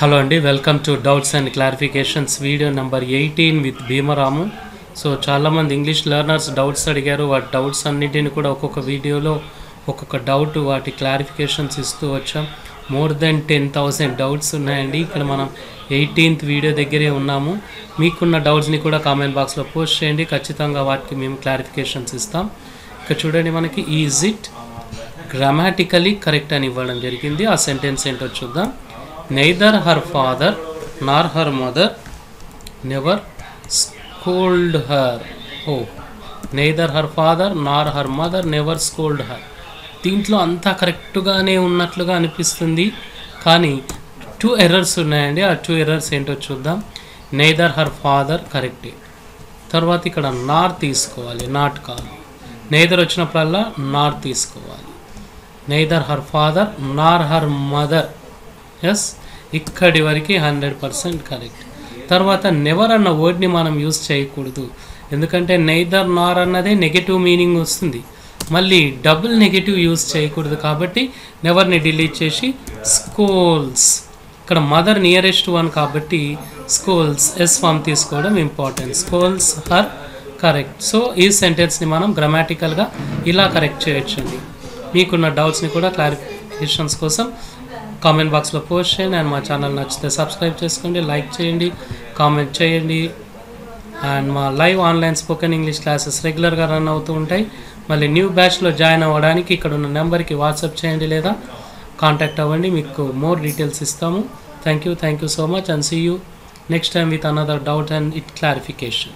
Hello అండి, welcome to doubts and clarifications video number 18 with Bhimaramu. So చాలామంది English learners doubts అడిగారు. వాటి డౌట్స్ అన్నిటిని కూడా ఒక్కొక్క వీడియోలో ఒక్కొక్క డౌట్ వాటి క్లారిఫికేషన్స్ ఇస్తూ వచ్చాం. మోర్ దెన్ 10,000 డౌట్స్ ఉన్నాయండి. ఇక్కడ మనం 18th వీడియో దగ్గరే ఉన్నాము. మీకున్న డౌట్స్ని కూడా కామెంట్ బాక్స్లో పోస్ట్ చేయండి. ఖచ్చితంగా వాటికి మేము క్లారిఫికేషన్స్ ఇస్తాం. ఇక్కడ చూడండి, మనకి ఈజ్ ఇట్ గ్రామాటికలీ కరెక్ట్ అని ఇవ్వడం జరిగింది. ఆ సెంటెన్స్ ఏంటో చూద్దాం. Neither her father nor her mother never scolded her. Oh, neither her father nor her mother never scolded her. దీంట్లో అంతా కరెక్ట్గానే ఉన్నట్లుగా అనిపిస్తుంది, కానీ 2 ఎర్రర్స్ ఉన్నాయండి. ఆ 2 ఎర్రర్స్ ఏంటో చూద్దాం. నెయిదర్ హర్ ఫాదర్ కరెక్టే, తర్వాత ఇక్కడ నార్ తీసుకోవాలి, నాట్ కాదు. నెయిదర్ వచ్చినప్పుడల్లా నార్ తీసుకోవాలి. నెయిదర్ హర్ ఫాదర్ నార్ హర్ మదర్, ఎస్, ఇక్కడి వరకు 100% కరెక్ట్. తర్వాత నెవర్ అన్న వర్డ్ని మనం యూజ్ చేయకూడదు, ఎందుకంటే నెయిదర్ నార్ అన్నదే నెగటివ్ మీనింగ్ వస్తుంది. మళ్ళీ డబుల్ నెగటివ్ యూజ్ చేయకూడదు, కాబట్టి నెవర్ని డిలీట్ చేసి స్కూల్స్. ఇక్కడ మదర్ నియరెస్ట్ వన్ కాబట్టి స్కూల్స్ ఎస్ ఫామ్ తీసుకోవడం important. Schools her correct. So ఈ సెంటెన్స్ని మనం గ్రామాటికల్గా ఇలా కరెక్ట్ చేయొచ్చండి. మీకున్న డౌట్స్ని కూడా క్లారిఫికేషన్స్ కోసం కామెంట్ బాక్స్లో పోస్ట్ చేయండి. అండ్ మా ఛానల్ నచ్చితే సబ్స్క్రైబ్ చేసుకోండి, లైక్ చేయండి, కామెంట్ చేయండి. అండ్ మా live online spoken English classes రెగ్యులర్గా రన్ అవుతూ ఉంటాయి. మళ్ళీ న్యూ బ్యాచ్లో జాయిన్ అవ్వడానికి ఇక్కడ ఉన్న నెంబర్కి వాట్సాప్ చేయండి లేదా కాంటాక్ట్ అవ్వండి, మీకు మోర్ డీటెయిల్స్ ఇస్తాము. Thank you so much, and see you next time with another doubt and it clarification.